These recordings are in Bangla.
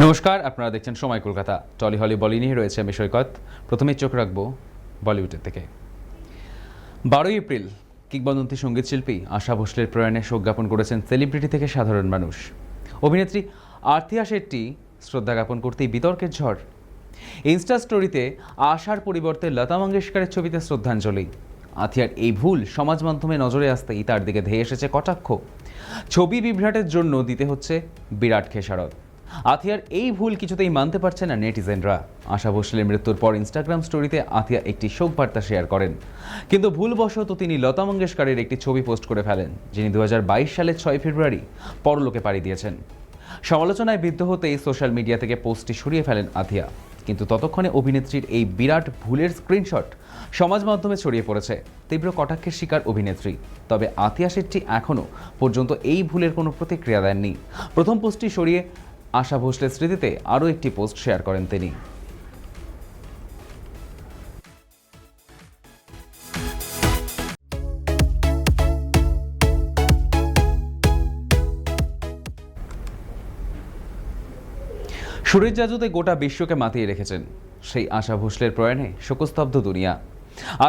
নমস্কার, আপনারা দেখছেন সময় কলকাতা। টলি হলি বলি নিয়ে রয়েছে আমি সৈকত। প্রথমে চোখ রাখবো বলিউডের থেকে। 12 এপ্রিল কিংবদন্তি সঙ্গীত শিল্পী আশা ভোসলের প্রয়াণে শোক জ্ঞাপন করেছেন সেলিব্রিটি থেকে সাধারণ মানুষ। অভিনেত্রী আর্থিয়া শেট্টি শ্রদ্ধা জ্ঞাপন করতেই বিতর্কের ঝড়। ইনস্টা স্টোরিতে আশার পরিবর্তে লতা মঙ্গেশকরের ছবিতে শ্রদ্ধাঞ্জলি। আথিয়ার এই ভুল সমাজ মাধ্যমে নজরে আসতেই তার দিকে ধেয়ে এসেছে কটাক্ষ। ছবি বিভ্রাটের জন্য দিতে হচ্ছে বিরাট খেসারত। আথিয়ার এই ভুল কিছুতেই মানতে পারছে না নেটিজেনরা। আশা ভোসলের মৃত্যুর পর ইনস্টাগ্রাম স্টোরিতে আথিয়া একটি শোক বার্তা শেয়ার করেন, কিন্তু ভুলবশত তিনি লতা মঙ্গেশকরের একটি ছবি পোস্ট করে ফেলেন, যিনি 2022 সালের 6 ফেব্রুয়ারি পরলোকে পাড়ি দিয়েছেন। সমালোচনায় বিদ্ধ হতেই সোশ্যাল মিডিয়া থেকে পোস্টটি সরিয়ে ফেলেন আথিয়া, কিন্তু ততক্ষণে অভিনেত্রীর এই বিরাট ভুলের স্ক্রিনশট সমাজ মাধ্যমে ছড়িয়ে পড়েছে। তীব্র কটাক্ষের শিকার অভিনেত্রী। তবে আথিয়া শেট্টি এখনও পর্যন্ত এই ভুলের কোনো প্রতিক্রিয়া দেননি। প্রথম পোস্টটি সরিয়ে আশা ভোসলের স্মৃতিতে আরও একটি পোস্ট শেয়ার করেন তিনি। সুরের জাদুতে গোটা বিশ্বকে মাতিয়ে রেখেছেন সেই আশা ভোসলের প্রয়াণে শোকস্তব্ধ দুনিয়া।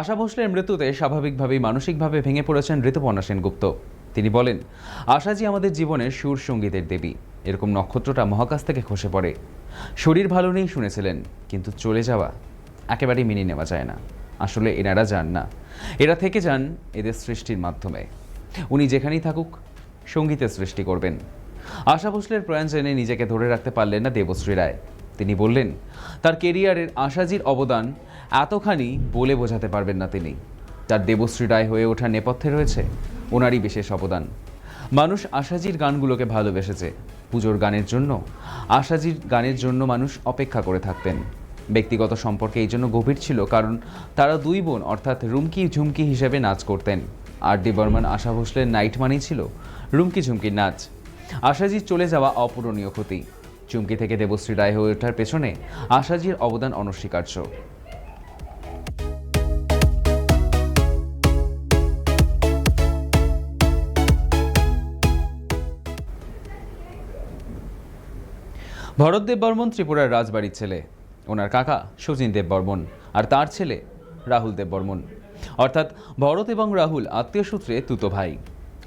আশা ভোসলের মৃত্যুতে স্বাভাবিকভাবেই মানসিকভাবে ভেঙে পড়েছেন ঋতুপর্ণা সেনগুপ্ত। তিনি বলেন, আশাজি আমাদের জীবনের সুর সঙ্গীতের দেবী। এরকম নক্ষত্রটা মহাকাশ থেকে খসে পড়ে। শরীর ভালো নেই শুনেছিলেন, কিন্তু চলে যাওয়া একেবারেই মেনে নেওয়া যায় না। আসলে এনারা যান না, এরা থেকে যান এদের সৃষ্টির মাধ্যমে। উনি যেখানেই থাকুক সঙ্গীতের সৃষ্টি করবেন। আশা ভোসলের প্রয়াণ জেনে নিজেকে ধরে রাখতে পারলেন না দেবশ্রী রায়। তিনি বললেন, তার কেরিয়ারের আশাজির অবদান এতখানি বলে বোঝাতে পারবেন না তিনি। তার দেবশ্রী রায় হয়ে ওঠার নেপথ্যে রয়েছে ওনারই বিশেষ অবদান। মানুষ আশাজির গানগুলোকে ভালোবেসেছে। পুজোর গানের জন্য, আশাজির গানের জন্য মানুষ অপেক্ষা করে থাকতেন। ব্যক্তিগত সম্পর্কে এই জন্য গভীর ছিল, কারণ তারা দুই বোন অর্থাৎ রুমকি ঝুমকি হিসেবে নাচ করতেন। আর ডি বর্মন আশা ভোসলের নাইট মানেই ছিল রুমকি ঝুমকির নাচ। আশাজির চলে যাওয়া অপূরণীয় ক্ষতি। চুমকি থেকে দেবশ্রী রায় হয়ে ওঠার পেছনে আশাজির অবদান অনস্বীকার্য। ভরত দেববর্মন ত্রিপুরার রাজবাড়ির ছেলে। ওনার কাকা শচীন দেববর্মন আর তার ছেলে রাহুল দেববর্মন, অর্থাৎ ভরত এবং রাহুল আত্মীয় সূত্রে তুতো ভাই।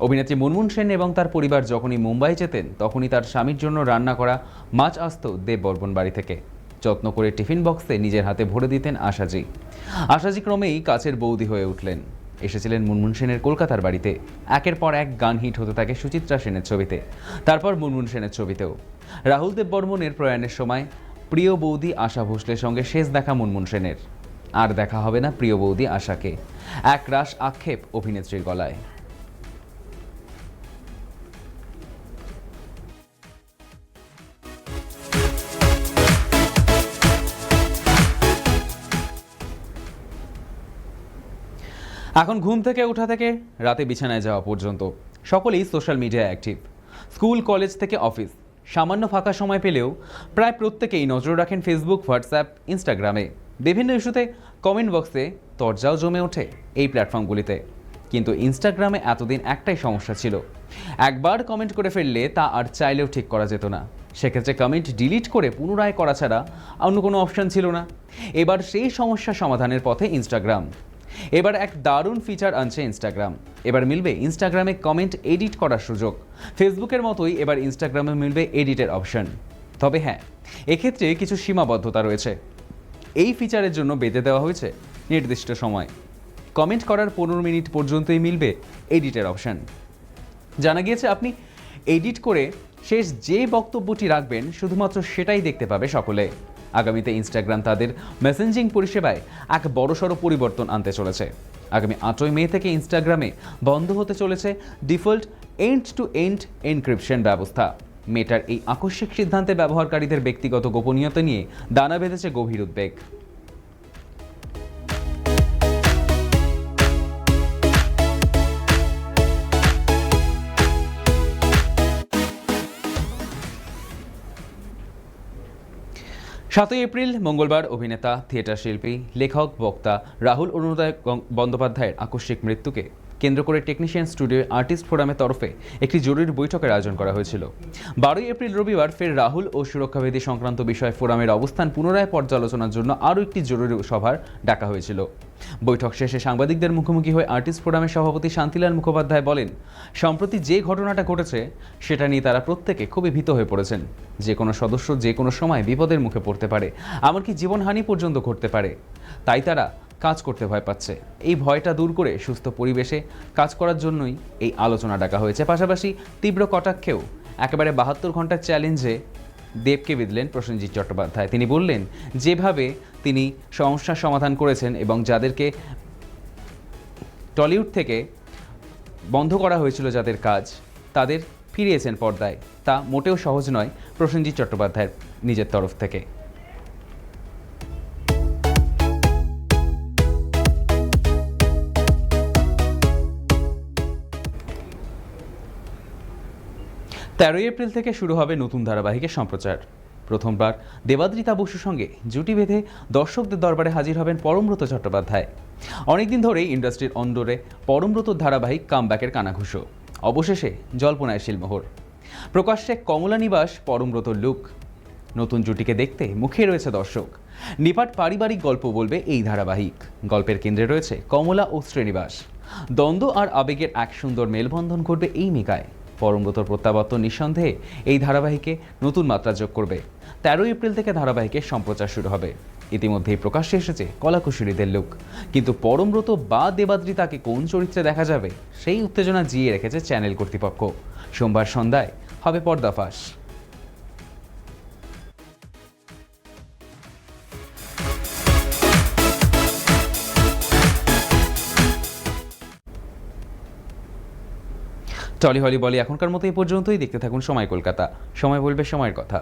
অভিনেত্রী মুনমুন সেন এবং তার পরিবার যখনই মুম্বাই যেতেন, তখনই তার স্বামীর জন্য রান্না করা মাছ আসত দেববর্মন বাড়ি থেকে। যত্ন করে টিফিন বক্সে নিজের হাতে ভরে দিতেন আশাজি। আশাজি ক্রমেই কাছের বৌদি হয়ে উঠলেন। এসেছিলেন মুনমুন সেনের কলকাতার বাড়িতে। একের পর এক গান হিট হতে থাকে সুচিত্রা সেনের ছবিতে, তারপর মুনমুন সেনের ছবিতেও। রাহুল দেববর্মনের প্রয়াণের সময় প্রিয় বৌদি আশা ভোসলের সঙ্গে শেষ দেখা মুনমুন সেনের। আর দেখা হবে না প্রিয় বৌদি আশাকে। এক রাশ আক্ষেপ অভিনেত্রীর গলায়। এখন ঘুম থেকে ওঠা থেকে রাতে বিছানায় যাওয়া পর্যন্ত সকলেই সোশ্যাল মিডিয়ায় অ্যাক্টিভ। স্কুল, কলেজ থেকে অফিস, সামান্য ফাঁকা সময় পেলেও প্রায় প্রত্যেকেই নজর রাখেন ফেসবুক, হোয়াটসঅ্যাপ, ইনস্টাগ্রামে। বিভিন্ন ইস্যুতে কমেন্ট বক্সে তরজাও জমে ওঠে এই প্ল্যাটফর্মগুলিতে। কিন্তু ইনস্টাগ্রামে এতদিন একটাই সমস্যা ছিল, একবার কমেন্ট করে ফেললে তা আর চাইলেও ঠিক করা যেত না। সেক্ষেত্রে কমেন্ট ডিলিট করে পুনরায় করা ছাড়া অন্য কোনো অপশান ছিল না। এবার সেই সমস্যা সমাধানের পথে ইনস্টাগ্রাম। এবার এক দারুণ ফিচার আনছে ইনস্টাগ্রাম। এবার মিলবে ইনস্টাগ্রামে কমেন্ট এডিট করার সুযোগ। ফেসবুকের মতোই এবার ইনস্টাগ্রামে মিলবে এডিটের অপশন। তবে হ্যাঁ, এক্ষেত্রে কিছু সীমাবদ্ধতা রয়েছে। এই ফিচারের জন্য বেঁধে দেওয়া হয়েছে নির্দিষ্ট সময়। কমেন্ট করার 15 মিনিট পর্যন্তই মিলবে এডিটের অপশন। জানা গিয়েছে আপনি এডিট করে শেষ যে বক্তব্যটি রাখবেন শুধুমাত্র সেটাই দেখতে পাবে সকলে। আগামীতে ইনস্টাগ্রাম তাদের মেসেঞ্জিং পরিষেবায় এক বড়সড় পরিবর্তন আনতে চলেছে। আগামী 8ই মে থেকে ইনস্টাগ্রামে বন্ধ হতে চলেছে default end to end encryption ব্যবস্থা। মেটার এই আকস্মিক সিদ্ধান্তে ব্যবহারকারীদের ব্যক্তিগত গোপনীয়তা নিয়ে দানা বেঁধেছে গভীর উদ্বেগ। সাতই এপ্রিল মঙ্গলবার অভিনেতা, থিয়েটার শিল্পী, লেখক, বক্তা রাহুল অরুণোদয় বন্দ্যোপাধ্যায়ের আকস্মিক মৃত্যুকে কেন্দ্র করে টেকনিশিয়ান স্টুডিও আর্টিস্ট ফোরামের তরফে একটি জরুরি বৈঠকের আয়োজন করা হয়েছিল। 12 এপ্রিল রবিবার ফের রাহুল ও সুরক্ষাবিধি সংক্রান্ত বিষয়ে ফোরামের অবস্থান পুনরায় পর্যালোচনার জন্য আরও একটি জরুরি সভার ডাকা হয়েছিল। বৈঠক শেষে সাংবাদিকদের মুখোমুখি হয়ে আর্টিস্ট ফোরামের সভাপতি শান্তিলাল মুখোপাধ্যায় বলেন, সম্প্রতি যে ঘটনাটা ঘটেছে সেটা নিয়ে তারা প্রত্যেকে খুবই ভীত হয়ে পড়েছেন। যে কোনো সদস্য যে কোনো সময় বিপদের মুখে পড়তে পারে, এমনকি জীবনহানি পর্যন্ত ঘটতে পারে। তাই তারা কাজ করতে ভয় পাচ্ছে। এই ভয়টা দূর করে সুস্থ পরিবেশে কাজ করার জন্যই এই আলোচনা ডাকা হয়েছে। পাশাপাশি তীব্র কটাক্ষেও একেবারে 72 ঘন্টার চ্যালেঞ্জে দেবকে বিঁধলেন প্রসেনজিৎ চট্টোপাধ্যায়। তিনি বললেন, যেভাবে তিনি সমস্যার সমাধান করেছেন এবং যাদেরকে টলিউড থেকে বন্ধ করা হয়েছিল যাদের কাজ, তাদের ফিরিয়েছেন পর্দায়, তা মোটেও সহজ নয় প্রসেনজিৎ চট্টোপাধ্যায়ের নিজের তরফ থেকে। 13 এপ্রিল থেকে শুরু হবে নতুন ধারাবাহিকের সম্প্রচার। প্রথমবার দেবাদ্রিতা বসুর সঙ্গে জুটি বেঁধে দর্শকদের দরবারে হাজির হবেন পরমব্রত চট্টোপাধ্যায়। অনেকদিন ধরেই ইন্ডাস্ট্রির অন্দরে পরমব্রত ধারাবাহিক কামব্যাকের কানাঘুষো। অবশেষে জল্পনায় শিলমোহর। প্রকাশ্যে কমলা নিবাস পরমব্রতর লুক। নতুন জুটিকে দেখতে মুখে রয়েছে দর্শক। নিপাট পারিবারিক গল্প বলবে এই ধারাবাহিক। গল্পের কেন্দ্রে রয়েছে কমলা ও শ্রীনিবাস। দ্বন্দ্ব আর আবেগের এক সুন্দর মেলবন্ধন করবে এই মেকায়। পরমব্রতর প্রত্যাবর্তন নিঃসন্দেহে এই ধারাবাহিকে নতুন মাত্রা যোগ করবে। 13 এপ্রিল থেকে ধারাবাহিকের সম্প্রচার শুরু হবে। ইতিমধ্যেই প্রকাশ্যে এসেছে কলাকুশলীদের লুক। কিন্তু পরমব্রত বা দেবাদ্রিতাকে কোন চরিত্রে দেখা যাবে সেই উত্তেজনা জিয়ে রেখেছে চ্যানেল কর্তৃপক্ষ। সোমবার সন্ধ্যায় হবে পর্দাফাঁস। টলি হলি বলি এখনকার মতো এই পর্যন্তই। দেখতে থাকুন সময় কলকাতা। সময় বলবে সময়ের কথা।